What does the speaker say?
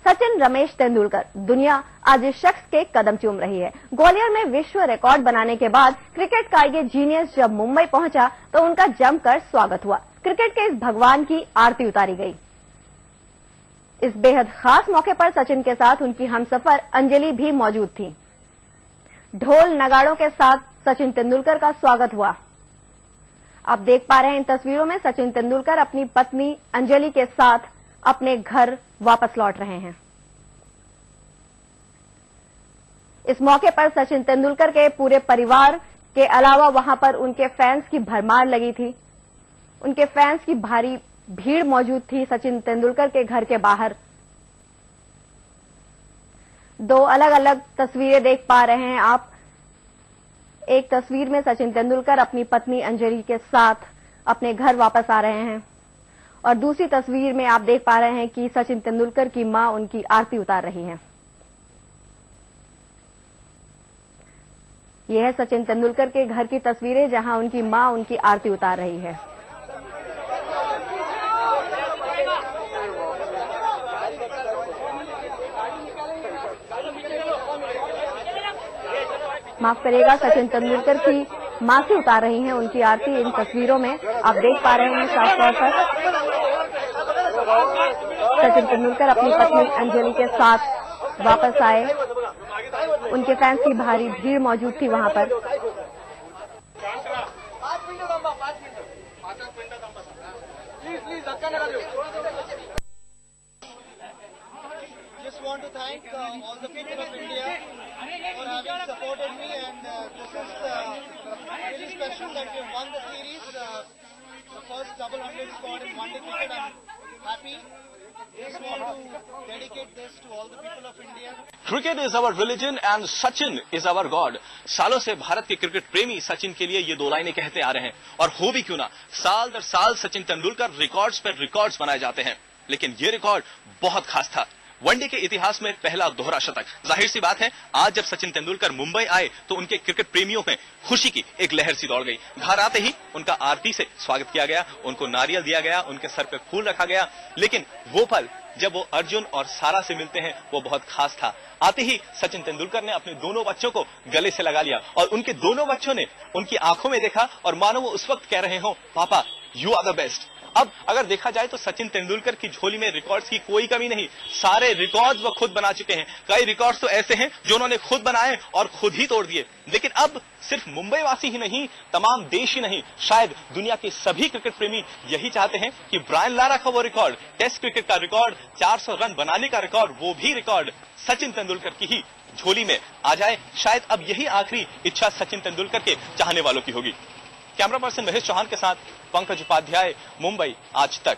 सचिन रमेश तेंदुलकर, दुनिया आज इस शख्स के कदम चूम रही है। ग्वालियर में विश्व रिकॉर्ड बनाने के बाद क्रिकेट का ये जीनियस जब मुंबई पहुंचा तो उनका जमकर स्वागत हुआ। क्रिकेट के इस भगवान की आरती उतारी गई। इस बेहद खास मौके पर सचिन के साथ उनकी हमसफर अंजलि भी मौजूद थी। ढोल नगाड़ों के साथ सचिन तेंदुलकर का स्वागत हुआ। आप देख पा रहे हैं इन तस्वीरों में सचिन तेंदुलकर अपनी पत्नी अंजलि के साथ अपने घर वापस लौट रहे हैं। इस मौके पर सचिन तेंदुलकर के पूरे परिवार के अलावा वहां पर उनके फैंस की भरमार लगी थी। उनके फैंस की भारी भीड़ मौजूद थी सचिन तेंदुलकर के घर के बाहर। दो अलग अलग तस्वीरें देख पा रहे हैं आप। एक तस्वीर में सचिन तेंदुलकर अपनी पत्नी अंजलि के साथ अपने घर वापस आ रहे हैं और दूसरी तस्वीर में आप देख पा रहे हैं कि सचिन तेंदुलकर की मां उनकी आरती उतार रही हैं। यह है सचिन तेंदुलकर के घर की तस्वीरें जहां उनकी मां उनकी आरती उतार रही है। माफ करिएगा, सचिन तेंदुलकर की मां से उतार रही हैं उनकी आरती। इन तस्वीरों में आप देख पा रहे हैं साफ तौर पर सचिन तेंदुलकर अपनी पत्नी अंजलि के साथ वापस आए। उनके फैंस की भारी भीड़ मौजूद थी वहां पर। Just want to thank all the people of India for having supported me, and this is really special that we have won the series, the first double 100 scored in one-day cricket. I'm happy. Just want to dedicate this to all the people of India. Cricket is our religion and Sachin is our God. सालों से भारत के cricket प्रेमी सचिन के लिए ये दो लाइनें कहते आ रहे हैं और हो भी क्यों ना, साल दर साल सचिन तेंदुलकर रिकॉर्ड्स पर रिकॉर्ड्स बनाए जाते हैं। लेकिन ये रिकॉर्ड बहुत खास था। वनडे के इतिहास में पहला दोहरा शतक। जाहिर सी बात है, आज जब सचिन तेंदुलकर मुंबई आए तो उनके क्रिकेट प्रेमियों में खुशी की एक लहर सी दौड़ गई। घर आते ही उनका आरती से स्वागत किया गया, उनको नारियल दिया गया, उनके सर पे फूल रखा गया। लेकिन वो पल जब वो अर्जुन और सारा से मिलते हैं वो बहुत खास था। आते ही सचिन तेंदुलकर ने अपने दोनों बच्चों को गले से लगा लिया और उनके दोनों बच्चों ने उनकी आंखों में देखा और मानो वो उस वक्त कह रहे हो, पापा यू आर द बेस्ट। अब अगर देखा जाए तो सचिन तेंदुलकर की झोली में रिकॉर्ड्स की कोई कमी नहीं। सारे रिकॉर्ड्स वो खुद बना चुके हैं। कई रिकॉर्ड्स तो ऐसे हैं जो उन्होंने खुद बनाए और खुद ही तोड़ दिए। लेकिन अब सिर्फ मुंबई वासी ही नहीं, तमाम देश ही नहीं, शायद दुनिया के सभी क्रिकेट प्रेमी यही चाहते हैं कि ब्रायन लारा का वो रिकॉर्ड, टेस्ट क्रिकेट का रिकॉर्ड, 400 रन बनाने का रिकॉर्ड, वो भी रिकॉर्ड सचिन तेंदुलकर की ही झोली में आ जाए। शायद अब यही आखिरी इच्छा सचिन तेंदुलकर के चाहने वालों की होगी। कैमरा पर्सन महेश चौहान के साथ पंकज उपाध्याय, मुंबई आज तक।